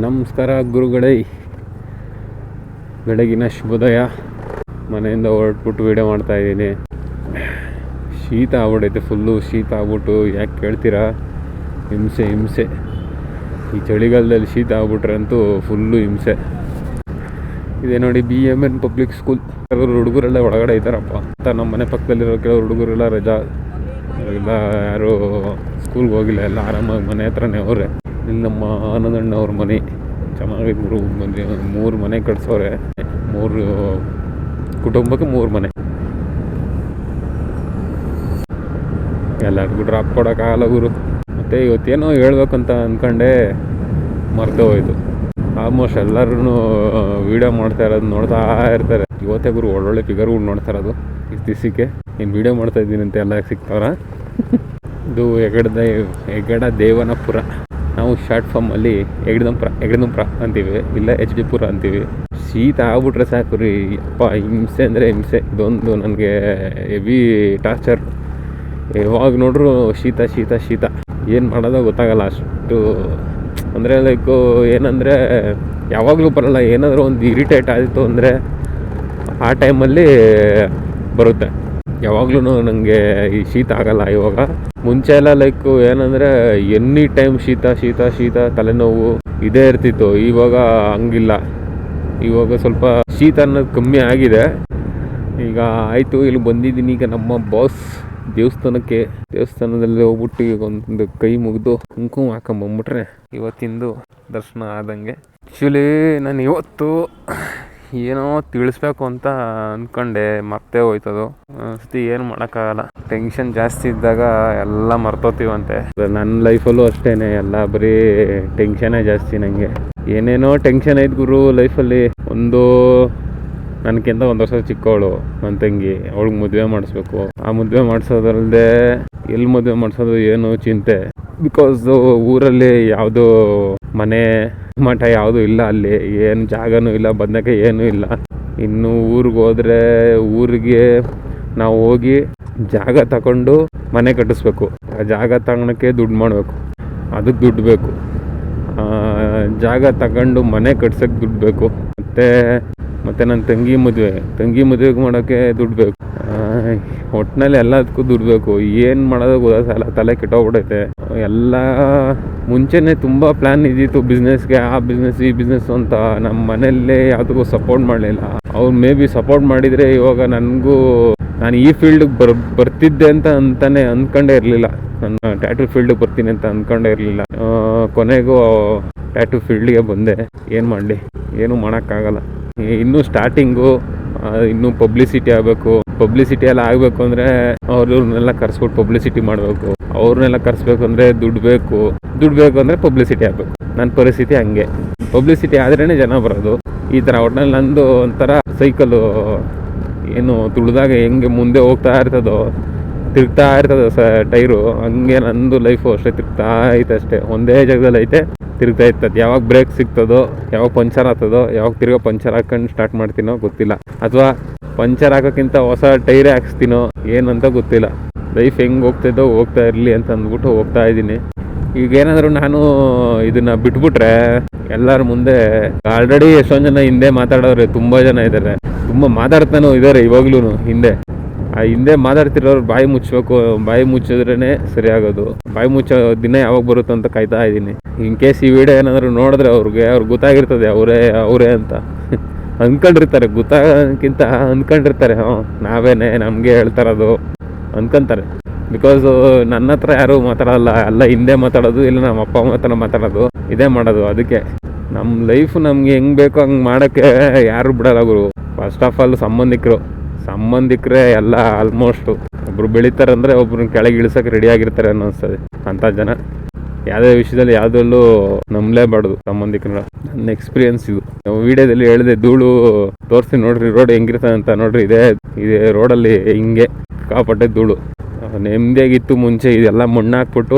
ನಮಸ್ಕಾರ ಗುರುಗಳೇ, ಬೆಳಗಿನ ಶುಭೋದಯ. ಮನೆಯಿಂದ ಹೊರಟ್ಬಿಟ್ಟು ವೀಡಿಯೋ ಮಾಡ್ತಾಯಿದ್ದೀನಿ. ಶೀತ ಆಗ್ಬಿಟ್ಟೈತೆ, ಫುಲ್ಲು ಶೀತ ಆಗ್ಬಿಟ್ಟು. ಯಾಕೆ ಕೇಳ್ತೀರಾ? ಹಿಂಸೆ. ಈ ಚಳಿಗಾಲದಲ್ಲಿ ಶೀತ ಆಗ್ಬಿಟ್ರೆ ಅಂತೂ ಫುಲ್ಲು ಹಿಂಸೆ. ಇದೆ ನೋಡಿ, BMN ಪಬ್ಲಿಕ್ ಸ್ಕೂಲ್. ಕೆಲವರು ಹುಡುಗರೆಲ್ಲ ಒಳಗಡೆ ಇದ್ದಾರಪ್ಪ ಅಂತ. ನಮ್ಮ ಮನೆ ಪಕ್ಕದಲ್ಲಿರೋ ಕೆಲವರು ಹುಡುಗರೆಲ್ಲ ರಜಾ ಎಲ್ಲ, ಯಾರು ಸ್ಕೂಲ್ಗೆ ಹೋಗಿಲ್ಲ, ಎಲ್ಲ ಆರಾಮಾಗಿ ಮನೆ ಹತ್ರನೇ ಅವರೇ. ಇಲ್ಲಿ ನಮ್ಮ ಆನಂದಣ್ಣ ಅವ್ರ ಮನೆ ಚೆನ್ನಾಗಿ 3 ಮನೆ ಕಟ್ಸೋರೆ. 3 ಕುಟುಂಬಕ್ಕೆ 3 ಮನೆ. ಎಲ್ಲರಿಗೂ ಡ್ರಾಪ್ ಕೊಡೋಕ್ಕಾಗಲ್ಲ ಗುರು. ಮತ್ತು ಇವತ್ತೇನೋ ಹೇಳ್ಬೇಕಂತ ಅಂದ್ಕೊಂಡೆ ಮರ್ತೆ ಹೋಯ್ತು. ಆಲ್ಮೋಸ್ಟ್ ಎಲ್ಲರೂ ವೀಡಿಯೋ ಮಾಡ್ತಾ ಇರೋದು ನೋಡ್ತಾ ಇರ್ತಾರೆ. ಇವತ್ತೇ ಗುರು ಒಳ್ಳೊಳ್ಳೆ ಫಿಗರ್ಗಳು ನೋಡ್ತಾ ಇರೋದು ಇಷ್ಟು ದಿವಸಕ್ಕೆ. ನೀನು ವೀಡಿಯೋ ಮಾಡ್ತಾಯಿದ್ದೀನಿ ಅಂತ ಎಲ್ಲ ಸಿಗ್ತಾವ್ರ. ಇದು ಹೆಗಡ ದೇವನಪುರ. ನಾವು ಶಾರ್ಟ್ ಫಾರ್ಮಲ್ಲಿ ಹೆಗಡದಂಪ್ರ ಅಂತೀವಿ, ಇಲ್ಲ HD ಪುರ ಅಂತೀವಿ. ಶೀತ ಆಗ್ಬಿಟ್ರೆ ಸಾಕು ರೀ ಅಪ್ಪ, ಹಿಂಸೆ ಅಂದರೆ ಹಿಂಸೆ. ಇದೊಂದು ನನಗೆ ಹೆವಿ ಟಾರ್ಚರ್. ಯಾವಾಗ ನೋಡ್ರೂ ಶೀತ ಏನು ಮಾಡೋದೋ ಗೊತ್ತಾಗಲ್ಲ. ಅಷ್ಟು ಅಂದರೆ ಲೈಕು ಏನಂದರೆ ಯಾವಾಗಲೂ ಬರೋಲ್ಲ. ಏನಾದರೂ ಒಂದು ಇರಿಟೇಟ್ ಆಯಿತು ಅಂದರೆ ಆ ಟೈಮಲ್ಲಿ ಬರುತ್ತೆ. ಯಾವಾಗಲೂ ನನಗೆ ಈ ಶೀತ ಆಗಲ್ಲ. ಇವಾಗ ಮುಂಚೆ ಎಲ್ಲ ಲೈಕು ಏನಂದರೆ ಎನಿ ಟೈಮ್ ಶೀತ ತಲೆನೋವು ಇದೇ ಇರ್ತಿತ್ತು. ಇವಾಗ ಹಂಗಿಲ್ಲ. ಇವಾಗ ಸ್ವಲ್ಪ ಶೀತ ಅನ್ನೋದು ಕಮ್ಮಿ ಆಗಿದೆ. ಈಗ ಆಯಿತು, ಇಲ್ಲಿ ಬಂದಿದ್ದೀನಿ. ಈಗ ನಮ್ಮ ಬಾಸ್ ದೇವಸ್ಥಾನದಲ್ಲಿ ಹೋಗ್ಬಿಟ್ಟು ಈಗ ಒಂದು ಕೈ ಮುಗಿದು ಕುಂಕುಮ ಹಾಕೊಂಬಂದ್ಬಿಟ್ರೆ ಇವತ್ತಿಂದು ದರ್ಶನ ಆದಂಗೆ. ಆ್ಯಕ್ಚುಲಿ ನಾನು ಇವತ್ತು ಏನೋ ತಿಳಿಸ್ಬೇಕು ಅಂತ ಅಂದ್ಕೊಂಡೆ, ಮರ್ತೇ ಹೋಯ್ತದು. ಅನ್ಸುತ್ತೆ, ಏನು ಮಾಡೋಕ್ಕಾಗಲ್ಲ. ಟೆನ್ಷನ್ ಜಾಸ್ತಿ ಇದ್ದಾಗ ಎಲ್ಲ ಮರ್ತೋತೀವಂತೆ. ನನ್ನ ಲೈಫಲ್ಲೂ ಅಷ್ಟೇ, ಎಲ್ಲ ಬರೀ ಟೆನ್ಷನೇ ಜಾಸ್ತಿ. ನನಗೆ ಏನೇನೋ ಟೆನ್ಷನ್ ಐತೆ ಗುರು ಲೈಫಲ್ಲಿ. ನನಗಿಂತ 1 ವರ್ಷ ಚಿಕ್ಕವಳು ನನ್ನ ತಂಗಿ. ಅವಳಿಗೆ ಮದುವೆ ಮಾಡಿಸ್ಬೇಕು. ಆ ಮದುವೆ ಮಾಡಿಸೋದ್ರಲ್ಲದೆ ಎಲ್ಲಿ ಮದುವೆ ಮಾಡಿಸೋದು ಏನು ಚಿಂತೆ. ಬಿಕಾಸ್ ಊರಲ್ಲಿ ಯಾವುದೋ ಮನೆ ಮಠ ಯಾವುದೂ ಇಲ್ಲ. ಅಲ್ಲಿ ಏನು ಜಾಗನೂ ಇಲ್ಲ, ಬದನೆಕಾಯಿ ಏನೂ ಇಲ್ಲ. ಇನ್ನು ಊರಿಗೆ ಹೋದರೆ ಊರಿಗೆ ನಾವು ಹೋಗಿ ಜಾಗ ತಗೊಂಡು ಮನೆ ಕಟ್ಟಿಸ್ಬೇಕು. ಆ ಜಾಗ ತಗೊಳಕ್ಕೆ ದುಡ್ಡು ಮಾಡಬೇಕು, ಅದಕ್ಕೆ ದುಡ್ಡು ಬೇಕು. ಜಾಗ ತಗೊಂಡು ಮನೆ ಕಟ್ಸೋಕ್ಕೆ ದುಡ್ಡು ಬೇಕು. ಮತ್ತು ನನ್ನ ತಂಗಿ ಮದುವೆಗೆ ಮಾಡೋಕ್ಕೆ ದುಡ್ಡು ಬೇಕು. ಒಟ್ಟಿನಲ್ಲಿ ಎಲ್ಲದಕ್ಕೂ ದುಡ್ಡು ಬೇಕು. ಏನು ಮಾಡೋದು ಗೊತ್ತಾಗಲ್ಲ, ತಲೆ ಕೆಟ್ಟೋಗ್ಬಿಡೈತೆ ಎಲ್ಲ. ಮುಂಚೆನೇ ತುಂಬ ಪ್ಲ್ಯಾನ್ ಇದ್ದಿತ್ತು ಬಿಸ್ನೆಸ್ಗೆ, ಆ ಬಿಸ್ನೆಸ್ ಈ ಬಿಸ್ನೆಸ್ ಅಂತ. ನಮ್ಮ ಮನೆಯಲ್ಲೇ ಯಾವುದಕ್ಕೂ ಸಪೋರ್ಟ್ ಮಾಡಲಿಲ್ಲ. ಅವ್ರು ಮೇ ಬಿ ಸಪೋರ್ಟ್ ಮಾಡಿದರೆ ಇವಾಗ ನಾನು ಈ ಫೀಲ್ಡಿಗೆ ಬರ್ತಿದ್ದೆ ಅಂತಾನೆ ಅಂದ್ಕೊಂಡೇ ಇರಲಿಲ್ಲ. ನಾನು ಟ್ಯಾಟೂ ಫೀಲ್ಡಿಗೆ ಬರ್ತೀನಿ ಅಂತ ಅಂದ್ಕೊಂಡೇ ಇರಲಿಲ್ಲ. ಕೊನೆಗೂ ಟ್ಯಾಟೂ ಫೀಲ್ಡಿಗೆ ಬಂದೆ. ಏನು ಮಾಡಲಿ, ಏನೂ ಮಾಡೋಕ್ಕಾಗಲ್ಲ. ಇನ್ನೂ ಸ್ಟಾರ್ಟಿಂಗು, ಇನ್ನೂ ಪಬ್ಲಿಸಿಟಿ ಆಗಬೇಕು. ಪಬ್ಲಿಸಿಟಿ ಎಲ್ಲ ಆಗಬೇಕು ಅಂದರೆ ಅವ್ರನ್ನೆಲ್ಲ ಕರೆಸ್ಬಿಟ್ಟು ಪಬ್ಲಿಸಿಟಿ ಮಾಡಬೇಕು. ಅವ್ರನ್ನೆಲ್ಲ ಕರೆಸ್ಬೇಕು ಅಂದರೆ ದುಡ್ಡು ಬೇಕು ಅಂದರೆ ಪಬ್ಲಿಸಿಟಿ ಆಗಬೇಕು. ನನ್ನ ಪರಿಸ್ಥಿತಿ ಹಂಗೆ. ಪಬ್ಲಿಸಿಟಿ ಆದ್ರೇ ಜನ ಬರೋದು. ಈ ಥರ ಒಟ್ಟಿನಲ್ಲಿ ನಂದು ಒಂಥರ ಸೈಕಲ್ಲು. ಏನು ತುಳಿದಾಗ ಹೆಂಗೆ ಮುಂದೆ ಹೋಗ್ತಾ ಇರ್ತದೋ, ತಿರುಗ್ತಾ ಇರ್ತದೆ ಟೈರು, ಹಂಗೆ ನಂದು ಲೈಫು ಅಷ್ಟೇ. ತಿರುಗ್ತಾ ಐತೆ ಅಷ್ಟೇ, ಒಂದೇ ಜಾಗದಲ್ಲಿ ಐತೆ, ತಿರುಗ್ತಾ ಇರ್ತದೆ. ಯಾವಾಗ ಬ್ರೇಕ್ ಸಿಗ್ತದೋ, ಯಾವಾಗ ಪಂಚರ್ ಆಗ್ತದೋ, ಯಾವಾಗ ತಿರ್ಗಾ ಪಂಚರ್ ಹಾಕೊಂಡು ಸ್ಟಾರ್ಟ್ ಮಾಡ್ತೀನೋ ಗೊತ್ತಿಲ್ಲ. ಅಥವಾ ಪಂಚರ್ ಹಾಕೋಕ್ಕಿಂತ ಹೊಸ ಟೈರೇ ಹಾಕ್ಸ್ತೀನೋ ಏನಂತ ಗೊತ್ತಿಲ್ಲ. ಲೈಫ್ ಹೆಂಗೆ ಹೋಗ್ತಾ ಇರಲಿ ಅಂತ ಅಂದ್ಬಿಟ್ಟು ಹೋಗ್ತಾ ಇದ್ದೀನಿ. ಈಗೇನಾದರೂ ನಾನು ಇದನ್ನು ಬಿಟ್ಬಿಟ್ರೆ ಎಲ್ಲರ ಮುಂದೆ ಆಲ್ರೆಡಿ ಎಷ್ಟೊಂದು ಜನ ಹಿಂದೆ ಮಾತಾಡೋರು ತುಂಬ ಜನ ಇದ್ದಾರೆ. ತುಂಬ ಮಾತಾಡ್ತಾನೂ ಇದ್ದಾರೆ ಇವಾಗ್ಲೂ. ಹಿಂದೆ ಮಾತಾಡ್ತಿರೋರು ಬಾಯಿ ಮುಚ್ಚಬೇಕು. ಬಾಯಿ ಮುಚ್ಚಿದ್ರೇ ಸರಿ ಆಗೋದು. ಬಾಯಿ ಮುಚ್ಚೋ ದಿನ ಯಾವಾಗ ಬರುತ್ತೆ ಅಂತ ಕಾಯ್ತಾ ಇದ್ದೀನಿ. ಇನ್ ಕೇಸ್ ಈ ವಿಡಿಯೋ ಏನಾದರೂ ನೋಡಿದ್ರೆ ಅವ್ರಿಗೆ ಗೊತ್ತಾಗಿರ್ತದೆ ಅವರೇ ಅಂತ ಅಂದ್ಕೊಂಡಿರ್ತಾರೆ. ಗೊತ್ತಾಗೋಕ್ಕಿಂತ ಅಂದ್ಕೊಂಡಿರ್ತಾರೆ, ನಾವೇನೆ ನಮಗೆ ಹೇಳ್ತಾರದು ಅಂದ್ಕೊಂತಾರೆ. ಬಿಕಾಸ್ ನನ್ನ ಹತ್ರ ಯಾರೂ ಮಾತಾಡೋಲ್ಲ, ಎಲ್ಲ ಹಿಂದೆ ಮಾತಾಡೋದು, ಇಲ್ಲ ನಮ್ಮ ಅಪ್ಪ ಅಮ್ಮ ಹತ್ರ ಮಾತಾಡೋದು, ಇದೇ ಮಾಡೋದು. ಅದಕ್ಕೆ ನಮ್ಮ ಲೈಫ್ ನಮ್ಗೆ ಹೆಂಗೆ ಬೇಕೋ ಹಂಗೆ ಮಾಡೋಕ್ಕೆ ಯಾರು ಬಿಡಲ್ಲ ಗುರು. ಫಸ್ಟ್ ಆಫ್ ಆಲ್ ಸಂಬಂಧಿಕರೇ ಎಲ್ಲ ಆಲ್ಮೋಸ್ಟು. ಒಬ್ರು ಬೆಳೀತಾರಂದರೆ ಒಬ್ರನ್ನ ಕೆಳಗೆ ಇಳಿಸೋಕೆ ರೆಡಿ ಆಗಿರ್ತಾರೆ ಅನ್ನಿಸ್ತದೆ. ಅಂಥ ಜನ ಯಾವುದೇ ವಿಷಯದಲ್ಲಿ ಯಾವುದಲ್ಲೂ ನಂಬಲೇಬಾರ್ದು ಸಂಬಂಧಿಕರ. ನನ್ನ ಎಕ್ಸ್ಪೀರಿಯನ್ಸ್ ಇದು. ನಾವು ವಿಡಿಯೋದಲ್ಲಿ ಹೇಳಿದೆ, ಧೂಳು ತೋರಿಸಿ ನೋಡ್ರಿ ರೋಡ್ ಹೆಂಗಿರ್ತದೆ ಅಂತ. ನೋಡ್ರಿ ಇದೇ ರೋಡಲ್ಲಿ ಹಿಂಗೆ ಕಾಪಟ್ಟೆ ಧೂಳು. ನೆಮ್ಮದಿಯಾಗಿತ್ತು ಮುಂಚೆ. ಇದೆಲ್ಲ ಮಣ್ಣು ಹಾಕ್ಬಿಟ್ಟು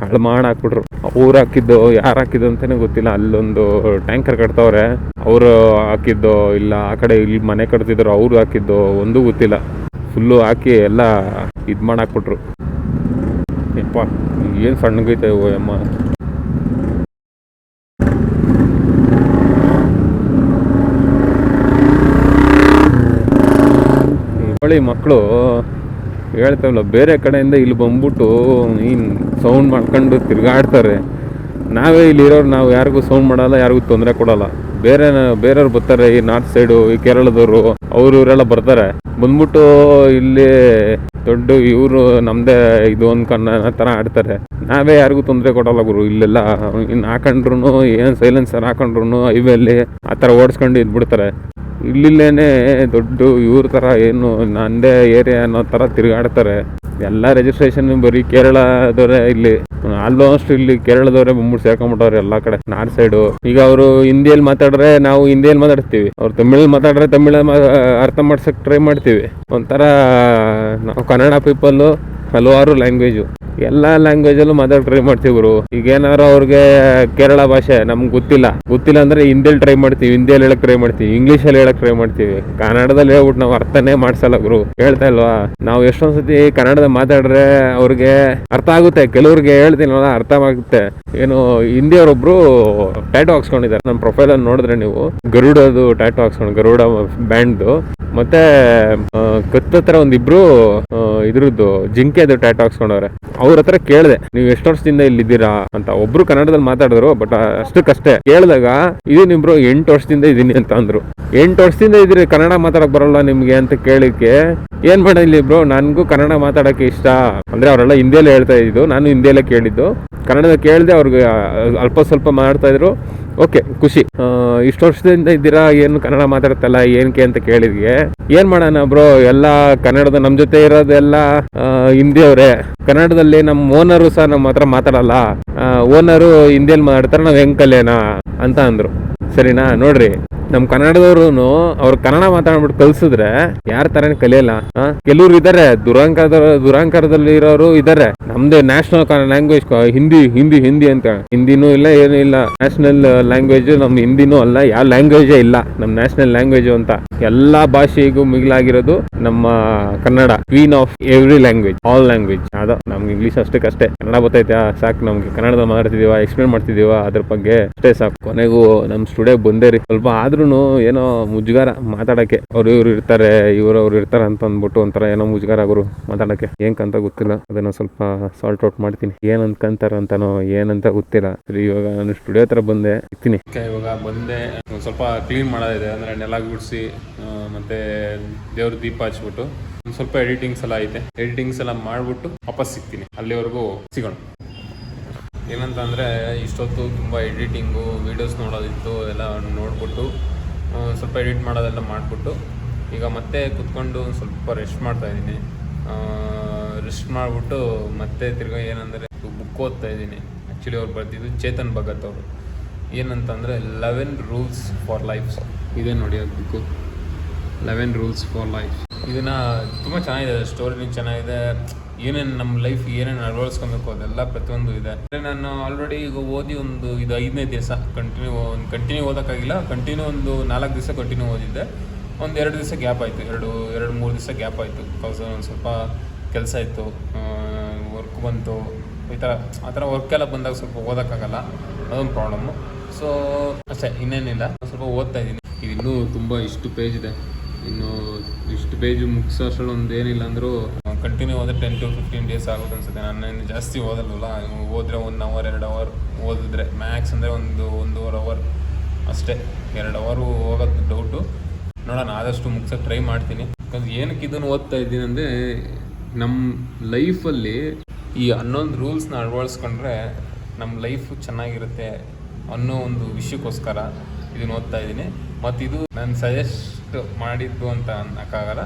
ಹಾಳು ಮಾಡಿ ಹಾಕ್ಬಿಟ್ರು. ಅವ್ರು ಹಾಕಿದ್ದು ಯಾರು ಹಾಕಿದ್ದು ಅಂತಲೇ ಗೊತ್ತಿಲ್ಲ. ಅಲ್ಲೊಂದು ಟ್ಯಾಂಕರ್ ಕಟ್ತವ್ರೆ, ಅವರು ಹಾಕಿದ್ದು ಇಲ್ಲ ಆ ಕಡೆ ಇಲ್ಲಿ ಮನೆ ಕಟ್ತಿದ್ರು ಅವ್ರು ಹಾಕಿದ್ದು ಒಂದೂ ಗೊತ್ತಿಲ್ಲ. ಫುಲ್ಲು ಹಾಕಿ ಎಲ್ಲ ಇದು ಮಾಡಿ ಹಾಕ್ಬಿಟ್ರು. ಯಪ್ಪ ಏನು ಸಣ್ಣಗೈತೆ ಅಮ್ಮ. ಹೊಳಿ ಮಕ್ಕಳು ಹೇಳ್ತಾವಲ್ಲ, ಬೇರೆ ಕಡೆಯಿಂದ ಇಲ್ಲಿ ಬಂದ್ಬಿಟ್ಟು ನೀನು ಸೌಂಡ್ ಮಾಡ್ಕೊಂಡು ತಿರ್ಗಾಡ್ತಾರೆ. ನಾವೇ ಇಲ್ಲಿರೋರು ನಾವು ಯಾರಿಗೂ ಸೌಂಡ್ ಮಾಡಲ್ಲ, ಯಾರಿಗೂ ತೊಂದರೆ ಕೊಡಲ್ಲ. ಬೇರೆಯವ್ರು ಬರ್ತಾರೆ, ಈ ನಾರ್ತ್ ಸೈಡು, ಈ ಕೇರಳದವರು, ಇವರೆಲ್ಲ ಬರ್ತಾರೆ. ಬಂದ್ಬಿಟ್ಟು ಇಲ್ಲಿ ದೊಡ್ಡ ಇವರು ನಮ್ಮದೇ ಇದು ಅನ್ಕೊಂಡ ಥರ ಆಡ್ತಾರೆ. ನಾವೇ ಯಾರಿಗೂ ತೊಂದರೆ ಕೊಡಲ್ಲ ಗುರು. ಇಲ್ಲೆಲ್ಲ ಇನ್ನು ಹಾಕೊಂಡ್ರು ಏನು ಸೈಲೆನ್ಸರ್ ಹಾಕೊಂಡ್ರು ಹೈವೇಲಿ ಆ ಥರ ಓಡಿಸ್ಕೊಂಡು ಇದ್ಬಿಡ್ತಾರೆ. ಇಲ್ಲಿಲ್ಲೇನೆ ದೊಡ್ಡ ಇವ್ರ ಥರ ಏನು ನಂದೇ ಏರಿಯಾ ಅನ್ನೋ ಥರ ತಿರುಗಾಡ್ತಾರೆ. ಎಲ್ಲ ರಿಜಿಸ್ಟ್ರೇಷನ್ ಬರೀ ಕೇರಳದವರೇ ಇಲ್ಲಿ, ಆಲ್ಮೋಸ್ಟ್ ಇಲ್ಲಿ ಕೇರಳದವರೇ ಬಂದ್ಬಿಟ್ಟು ಸೇರ್ಕೊಂಡ್ಬಿಟ್ಟವ್ರೆ ಎಲ್ಲ ಕಡೆ ನಾರ್ತ್ ಸೈಡು. ಈಗ ಅವರು ಹಿಂದಿಯಲ್ಲಿ ಮಾತಾಡ್ರೆ ನಾವು ಹಿಂದಿಯಲ್ಲಿ ಮಾತಾಡ್ತೀವಿ, ಅವ್ರು ತಮಿಳಲ್ಲಿ ಮಾತಾಡ್ರೆ ತಮಿಳ ಅರ್ಥ ಮಾಡ್ಸಕ್ಕೆ ಟ್ರೈ ಮಾಡ್ತೀವಿ. ಒಂಥರ ನಾವು ಕನ್ನಡ ಪೀಪಲ್ಲು ಹಲವಾರು ಲ್ಯಾಂಗ್ವೇಜು, ಎಲ್ಲ ಲ್ಯಾಂಗ್ವೇಜಲ್ಲೂ ಮಾತಾಡಿ ಟ್ರೈ ಮಾಡ್ತೀವಿ ಗುರು. ಈಗ ಏನಾದ್ರು ಅವ್ರಿಗೆ ಕೇರಳ ಭಾಷೆ ನಮ್ಗೆ ಗೊತ್ತಿಲ್ಲ ಅಂದ್ರೆ ಹಿಂದಿಯಲ್ಲಿ ಟ್ರೈ ಮಾಡ್ತೀವಿ, ಹಿಂದಿಯಲ್ಲಿ ಹೇಳಕ್ ಟ್ರೈ ಮಾಡ್ತೀವಿ, ಇಂಗ್ಲೀಷಲ್ಲಿ ಹೇಳಕ್ ಟ್ರೈ ಮಾಡ್ತೀವಿ. ಕನ್ನಡದಲ್ಲಿ ಹೇಳ್ಬಿಟ್ಟು ನಾವು ಅರ್ಥನೇ ಮಾಡ್ಸಲ್ಲ ಗುರು. ಹೇಳ್ತಾ ಇಲ್ವಾ, ನಾವು ಎಷ್ಟೊಂದು ಸತಿ ಕನ್ನಡದ ಮಾತಾಡ್ರೆ ಅವ್ರಿಗೆ ಅರ್ಥ ಆಗುತ್ತೆ, ಕೆಲವ್ರಿಗೆ ಹೇಳ್ತೀನಲ್ಲ ಅರ್ಥ ಆಗುತ್ತೆ. ಏನು ಹಿಂದಿಯವರೊಬ್ರು ಟ್ಯಾಟೋ ಹಾಕ್ಸ್ಕೊಂಡಿದ್ದಾರೆ, ನಮ್ಮ ಪ್ರೊಫೈಲಲ್ಲಿ ನೋಡಿದ್ರೆ ನೀವು ಗರುಡದು ಟ್ಯಾಟೋ ಹಾಕ್ಸ್ಕೊಂಡು, ಗರುಡ ಬ್ಯಾಂಡ್ದು, ಮತ್ತೆ ಕತ್ತತ್ರ ಒಂದಿಬ್ರು ಇದ್ರದ್ದು ಜಿಂಕೆದು ಟ್ಯಾಟೋ ಹಾಕ್ಸ್ಕೊಂಡವ್ರೆ. ಅವ್ರ ಹತ್ರ ಕೇಳಿದೆ, ನೀವು ಎಷ್ಟು ವರ್ಷದಿಂದ ಇಲ್ಲಿದ್ದೀರಾ ಅಂತ. ಒಬ್ರು ಕನ್ನಡದಲ್ಲಿ ಮಾತಾಡಿದ್ರು, ಬಟ್ ಅಷ್ಟಕ್ಕಷ್ಟೇ. ಕೇಳಿದಾಗ ಇದೀನಿಬ್ರು 8 ವರ್ಷದಿಂದ ಇದೀನಿ ಅಂತ ಅಂದ್ರು. 8 ವರ್ಷದಿಂದ ಇದ್ರಿ, ಕನ್ನಡ ಮಾತಾಡಕ್ ಬರಲ್ಲ ನಿಮ್ಗೆ ಅಂತ ಕೇಳಿಕ್ಕೆ ಏನ್ ಮಾಡ ಇಲ್ಲಿ ಬ್ರೋ, ನನ್ಗೂ ಕನ್ನಡ ಮಾತಾಡಕ್ಕೆ ಇಷ್ಟ ಅಂದ್ರೆ ಅವರೆಲ್ಲ ಹಿಂದಿಯಲ್ಲೇ ಹೇಳ್ತಾ ಇದ್ದು, ನಾನು ಹಿಂದಿಯಲ್ಲೇ ಕೇಳಿದ್ದು. ಕನ್ನಡದ ಕೇಳಿದೆ, ಅವ್ರಿಗೆ ಅಲ್ಪ ಸ್ವಲ್ಪ ಮಾಡ್ತಾ ಇದ್ರು. ಓಕೆ, ಖುಷಿ. ಇಷ್ಟು ವರ್ಷದಿಂದ ಇದ್ದೀರಾ, ಏನು ಕನ್ನಡ ಮಾತಾಡ್ತಲ್ಲ ಏನಕ್ಕೆ ಅಂತ ಕೇಳಿದ್ಗೆ, ಏನ್ ಮಾಡೋಣ ಬ್ರೋ, ಎಲ್ಲ ಕನ್ನಡದ ನಮ್ಮ ಜೊತೆ ಇರೋದೆಲ್ಲ ಹಿಂದಿಯವರೇ. ಕನ್ನಡದಲ್ಲಿ ನಮ್ಮ ಓನರು ಸಹ ನಮ್ಮ ಹತ್ರ ಮಾತಾಡಲ್ಲ, ಓನರು ಹಿಂದಿಯಲ್ಲಿ ಮಾತಾಡ್ತಾರೆ, ನಾವು ಹೆಂಗ್ ಕಲಿಯೋಣ ಅಂತ ಅಂದ್ರು. ಸರಿನಾ, ನೋಡ್ರಿ, ನಮ್ ಕನ್ನಡದವ್ರು ಅವ್ರು ಕನ್ನಡ ಮಾತಾಡ್ಬಿಟ್ಟು ಕಲ್ಸಿದ್ರೆ ಯಾರ ತರನೇ ಕಲಿಯಲ್ಲ. ಕೆಲವ್ರು ಇದಾರೆ ದುರಾಂಕಾರದಲ್ಲಿ ಇರೋರು ಇದಾರೆ. ನಮ್ದು ನ್ಯಾಷನಲ್ ಲ್ಯಾಂಗ್ವೇಜ್ ಹಿಂದಿ ಅಂತ. ಹಿಂದಿನೂ ಇಲ್ಲ, ಏನೂ ಇಲ್ಲ. ನ್ಯಾಷನಲ್ ಲ್ಯಾಂಗ್ವೇಜ್ ನಮ್ ಹಿಂದಿನೂ ಅಲ್ಲ, ಯಾವ ಲ್ಯಾಂಗ್ವೇಜೇ ಇಲ್ಲ ನಮ್ ನ್ಯಾಷನಲ್ ಲ್ಯಾಂಗ್ವೇಜ್ ಅಂತ. ಎಲ್ಲಾ ಭಾಷೆಗೂ ಮಿಗಿಲಾಗಿರೋದು ನಮ್ಮ Kannada, queen of every language, all language. ಅದು ನಮ್ಗೆ ಇಂಗ್ಲೀಷ್ ಅಷ್ಟಕ್ಕಷ್ಟೇ, ಕನ್ನಡ ಗೊತ್ತೈತೆ ಸಾಕು. ನಮ್ಗೆ ಕನ್ನಡದ ಮಾತಾಡ್ತಿದೀವ, ಎಕ್ಸ್ಪ್ಲೇನ್ ಮಾಡ್ತಿದೀವ, ಅದ್ರ ಬಗ್ಗೆ ಅಷ್ಟೇ ಸಾಕು. ಕೊನೆಗೂ ನಮ್ ಸ್ಟುಡಿಯೋ ಬಂದೇ ರೀ. ಸ್ವಲ್ಪ ಆದ್ರೂ ಏನೋ ಮುಜುಗಾರ ಮಾತಾಡಕ್ಕೆ. ಅವ್ರು ಇರ್ತಾರೆ, ಇವ್ರು ಇರ್ತಾರೆ ಅಂತ ಅಂದ್ಬಿಟ್ಟು ಒಂಥರ ಏನೋ ಮುಜುಗಾರ ಗುರು ಮಾತಾಡಕ್ಕೆ. ಏನಂತ ಗೊತ್ತಿಲ್ಲ, ಅದನ್ನ ಸ್ವಲ್ಪ ಸಾಲ್ಟ್ ಔಟ್ ಮಾಡ್ತೀನಿ. ಏನ್ ಅನ್ಕಂತಾರ ಅಂತಾನೋ ಏನಂತ ಗೊತ್ತಿಲ್ಲ. ಸರಿ, ಇವಾಗ ನಾನು ಸ್ಟುಡಿಯೋ ಹತ್ರ ಬಂದೆ ಇರ್ತೀನಿ. ಇವಾಗ ಬಂದೆ, ಸ್ವಲ್ಪ ಕ್ಲೀನ್ ಮಾಡೋದಿದೆ, ಅಂದ್ರೆ ನೆಲ ಗುಡಿಸಿ ಮತ್ತೆ ದೇವ್ರ ದೀಪ ಹಚ್ಬಿಟ್ಟು ಒಂದು ಸ್ವಲ್ಪ ಎಡಿಟಿಂಗ್ಸ್ ಎಲ್ಲ ಐತೆ. ಎಡಿಟಿಂಗ್ಸ್ ಎಲ್ಲ ಮಾಡ್ಬಿಟ್ಟು ವಾಪಸ್ ಸಿಗ್ತೀನಿ. ಅಲ್ಲಿವರೆಗೂ ಸಿಗೋಣ. ಏನಂತ ಅಂದರೆ, ಇಷ್ಟೊತ್ತು ತುಂಬ ಎಡಿಟಿಂಗು, ವೀಡಿಯೋಸ್ ನೋಡೋದಿತ್ತು, ಎಲ್ಲ ನೋಡ್ಬಿಟ್ಟು ಸ್ವಲ್ಪ ಎಡಿಟ್ ಮಾಡೋದೆಲ್ಲ ಮಾಡಿಬಿಟ್ಟು ಈಗ ಮತ್ತೆ ಕುತ್ಕೊಂಡು ಸ್ವಲ್ಪ ರೆಸ್ಟ್ ಮಾಡ್ತಾಯಿದ್ದೀನಿ. ರೆಸ್ಟ್ ಮಾಡಿಬಿಟ್ಟು ಮತ್ತೆ ತಿರ್ಗಾ ಏನಂದರೆ ಬುಕ್ ಓದ್ತಾ ಇದ್ದೀನಿ. ಆ್ಯಕ್ಚುಲಿ ಅವ್ರು ಬರ್ತಿದ್ದು ಚೇತನ್ ಭಗತ್ ಅವರು. ಏನಂತಂದರೆ 11 ರೂಲ್ಸ್ ಫಾರ್ ಲೈಫ್ ಇದೆ ನೋಡಿ, ಅದು ಬುಕ್ಕು 11 ರೂಲ್ಸ್ ಫಾರ್ ಲೈಫ್. ಇದನ್ನು ತುಂಬ ಚೆನ್ನಾಗಿದೆ, ಸ್ಟೋರಿನೂ ಚೆನ್ನಾಗಿದೆ. ಏನೇನು ನಮ್ಮ ಲೈಫ್ ಏನೇನು ಅಳವಡಿಸ್ಕೊಬೇಕು ಅದೆಲ್ಲ ಪ್ರತಿಯೊಂದು ಇದೆ. ನಾನು ಆಲ್ರೆಡಿ ಈಗ ಓದಿ ಇದು 5ನೇ ದಿವಸ ಕಂಟಿನ್ಯೂ ಓದೋಕ್ಕಾಗಿಲ್ಲ. ಒಂದು 4 ದಿವಸ ಕಂಟಿನ್ಯೂ ಓದಿದ್ದೆ. 2 ದಿವಸ ಗ್ಯಾಪ್ ಆಯಿತು, 2-3 ದಿವಸ ಗ್ಯಾಪ್ ಆಯಿತು. ಬಿಕಾಸ್ ಒಂದು ಸ್ವಲ್ಪ ಕೆಲಸ ಇತ್ತು, ವರ್ಕ್ ಬಂತು, ಆ ಥರ ವರ್ಕೆಲ್ಲ ಬಂದಾಗ ಸ್ವಲ್ಪ ಓದೋಕ್ಕಾಗಲ್ಲ, ಅದೊಂದು ಪ್ರಾಬ್ಲಮ್ಮು. ಸೊ ಅಷ್ಟೇ, ಇನ್ನೇನಿಲ್ಲ. ಸ್ವಲ್ಪ ಓದ್ತಾ ಇದ್ದೀನಿ. ಇದು ಇನ್ನೂ ತುಂಬ ಇಷ್ಟು ಪೇಜ್ ಇದೆ. ಇನ್ನು ಇಷ್ಟು ಪೇಜ್ ಮುಗಿಸೋ ಅಷ್ಟರಲ್ಲಿ ಒಂದು ಏನಿಲ್ಲ ಅಂದರೂ ಕಂಟಿನ್ಯೂ ಹೋದರೆ 10 to 15 ಡೇಸ್ ಆಗುತ್ತೆ ಅನ್ಸುತ್ತೆ. ನಾನು ಜಾಸ್ತಿ ಓದಲ್ವಲ್ಲ, ಹೋದರೆ 1 hour 2 hour ಓದಿದ್ರೆ ಮ್ಯಾಕ್ಸ್ ಅಂದರೆ 1-1.5 hour ಅಷ್ಟೇ. 2 hour ಹೋಗೋದು ಡೌಟು. ನೋಡೋಣ, ಆದಷ್ಟು ಮುಗ್ಸೋಕ್ಕೆ ಟ್ರೈ ಮಾಡ್ತೀನಿ. ಬಿಕಾಸ್ ಏನಕ್ಕೆ ಇದನ್ನು ಓದ್ತಾ ಇದ್ದೀನಿ ಅಂದರೆ, ನಮ್ಮ ಲೈಫಲ್ಲಿ ಈ 11 ರೂಲ್ಸ್ನ ಅಳವಡಿಸ್ಕೊಂಡ್ರೆ ನಮ್ಮ ಲೈಫು ಚೆನ್ನಾಗಿರುತ್ತೆ ಅನ್ನೋ ಒಂದು ವಿಷಯಕ್ಕೋಸ್ಕರ ಇದನ್ನು ಓದ್ತಾ ಇದ್ದೀನಿ. ಮತ್ತು ಇದು ನಾನು ಸಜೆಸ್ಟ್ ಮಾಡಿದ್ದು ಅಂತ ಅನ್ನೋಕ್ಕಾಗಲ್ಲ.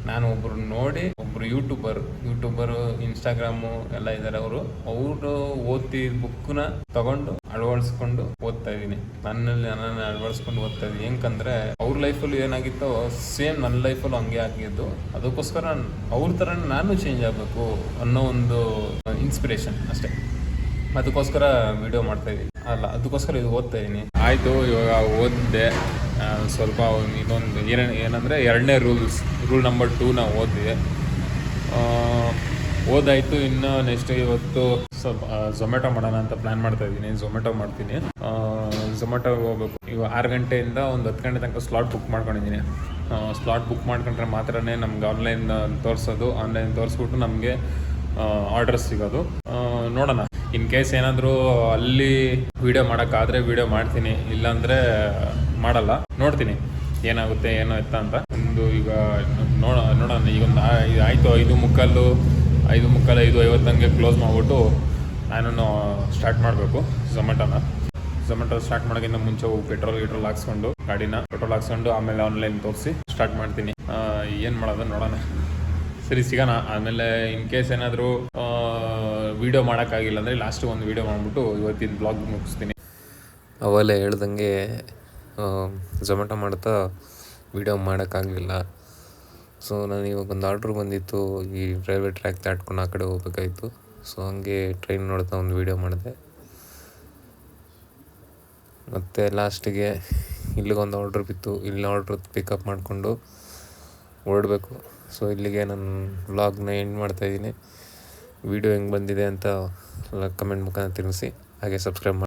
ನಾನು ಒಬ್ಬರು ಯೂಟ್ಯೂಬರು ಇನ್ಸ್ಟಾಗ್ರಾಮು ಎಲ್ಲ ಇದ್ದಾರೆ. ಅವರು ಓದ್ತಿದ್ದ ಬುಕ್ಕನ್ನ ತಗೊಂಡು ಅಳವಡಿಸ್ಕೊಂಡು ಓದ್ತಾ ಇದ್ದೀನಿ. ನನ್ನನ್ನು ಅಳವಡಿಸ್ಕೊಂಡು ಓದ್ತಾ ಇದ್ದೀನಿ. ಏನಕ್ಕಂದರೆ ಅವ್ರ ಲೈಫಲ್ಲೂ ಏನಾಗಿತ್ತೋ ಸೇಮ್ ನನ್ನ ಲೈಫಲ್ಲೂ ಹಂಗೆ ಆಗಿದ್ದು. ಅದಕ್ಕೋಸ್ಕರ ಅವ್ರ ಥರ ನಾನು ಚೇಂಜ್ ಆಗಬೇಕು ಅನ್ನೋ ಒಂದು ಇನ್ಸ್ಪಿರೇಷನ್ ಅಷ್ಟೇ. ಅದಕ್ಕೋಸ್ಕರ ವಿಡಿಯೋ ಮಾಡ್ತಾಯಿದ್ದೀನಿ, ಅದಕ್ಕೋಸ್ಕರ ಇದು ಓದ್ತಾ ಇದ್ದೀನಿ. ಆಯಿತು, ಇವಾಗ ಓದಿದೆ ಸ್ವಲ್ಪ. ಇದೊಂದು ಏನಂದರೆ 2ನೇ ರೂಲ್ ನಂಬರ್ 2ನ ಓದಿದೆ. ಓದಾಯಿತು. ಇನ್ನು ನೆಕ್ಸ್ಟ್ ಇವತ್ತು ಸ್ವಲ್ಪ ಝೊಮ್ಯಾಟೊ ಮಾಡೋಣ ಅಂತ ಪ್ಲ್ಯಾನ್ ಮಾಡ್ತಾಯಿದ್ದೀನಿ. ಝೊಮ್ಯಾಟೊ ಮಾಡ್ತೀನಿ. ಝೊಮ್ಯಾಟೊಗೆ ಹೋಗ್ಬೇಕು. ಈಗ 6 ಗಂಟೆಯಿಂದ ಒಂದು 10 ಗಂಟೆ ತನಕ ಸ್ಲಾಟ್ ಬುಕ್ ಮಾಡ್ಕೊಂಡಿದ್ದೀನಿ. ಸ್ಲಾಟ್ ಬುಕ್ ಮಾಡ್ಕೊಂಡ್ರೆ ಮಾತ್ರ ನಮ್ಗೆ ಆನ್ಲೈನ್ ತೋರಿಸೋದು. ಆನ್ಲೈನ್ ತೋರಿಸ್ಬಿಟ್ಟು ನಮಗೆ ಆರ್ಡರ್ಸ್ ಸಿಗೋದು. ನೋಡೋಣ, ಇನ್ ಕೇಸ್ ಏನಾದರೂ ಅಲ್ಲಿ ವೀಡಿಯೋ ಮಾಡೋಕ್ಕಾದರೆ ವೀಡಿಯೋ ಮಾಡ್ತೀನಿ, ಇಲ್ಲಾಂದರೆ ಮಾಡಲ್ಲ. ನೋಡ್ತೀನಿ ಏನಾಗುತ್ತೆ ಏನೋ ಎತ್ತ ಅಂತ. ಈಗ ನೋಡೋಣ. ಈಗೊಂದು ಆಯಿತು 5:45 5:50 ಕ್ಲೋಸ್ ಮಾಡಿಬಿಟ್ಟು ನಾನು ಸ್ಟಾರ್ಟ್ ಮಾಡಬೇಕು ಝೊಮ್ಯಾಟೊ ಸ್ಟಾರ್ಟ್ ಮಾಡೋಕ್ಕಿಂತ ಮುಂಚೆ ಹೋಗಿ ಪೆಟ್ರೋಲ್ ಹಾಕ್ಸ್ಕೊಂಡು ಪೆಟ್ರೋಲ್ ಹಾಕ್ಸ್ಕೊಂಡು ಆಮೇಲೆ ಆನ್ಲೈನ್ ತೋರಿಸಿ ಸ್ಟಾರ್ಟ್ ಮಾಡ್ತೀನಿ. ಏನು ಮಾಡೋದು ನೋಡೋಣ. ಸರಿ, ಸಿಗೋಣ. ಆಮೇಲೆ ಇನ್ ಕೇಸ್ ಏನಾದರೂ ವೀಡಿಯೋ ಮಾಡೋಕ್ಕಾಗಿಲ್ಲ ಅಂದರೆ ಲಾಸ್ಟ್ ಒಂದು ವೀಡಿಯೋ ಮಾಡಿಬಿಟ್ಟು ಇವತ್ತಿನ ಬ್ಲಾಗ್ ಮುಗಿಸ್ತೀನಿ. ಅವೆಲ್ಲ ಹೇಳ್ದಂಗೆ ಝೊಮ್ಯಾಟೊ ಮಾಡ್ತಾ ವೀಡಿಯೋ ಮಾಡೋಕ್ಕಾಗಲಿಲ್ಲ. ಸೊ ನಾನು ಇವಾಗ ಒಂದು ಆರ್ಡ್ರ್ ಬಂದಿತ್ತು, ಈ ರೈಲ್ವೆ ಟ್ರ್ಯಾಕ್ ದಾಟ್ಕೊಂಡು ಆ ಕಡೆ ಹೋಗ್ಬೇಕಾಯಿತು. ಸೊ ಹಂಗೆ ಟ್ರೈನ್ ನೋಡ್ತಾ ಒಂದು ವೀಡಿಯೋ ಮಾಡಿದೆ. ಮತ್ತು ಲಾಸ್ಟಿಗೆ ಇಲ್ಲಿಗೊಂದು ಆರ್ಡ್ರ್ ಬಿತ್ತು, ಇಲ್ಲಿ ಆರ್ಡ್ರ್ ಪಿಕಪ್ ಮಾಡಿಕೊಂಡು ಹೊರಡಬೇಕು. ಸೊ ಇಲ್ಲಿಗೆ ನಾನು ವ್ಲಾಗ್ನ ಎಂಡ್ ಮಾಡ್ತಾಯಿದ್ದೀನಿ. ವೀಡಿಯೋ ಹೆಂಗೆ ಬಂದಿದೆ ಅಂತ ಕಮೆಂಟ್ ಮುಖಾಂತರ ತಿಳಿಸಿ. ಹಾಗೆ ಸಬ್ಸ್ಕ್ರೈಬ್ ಮಾಡಿ.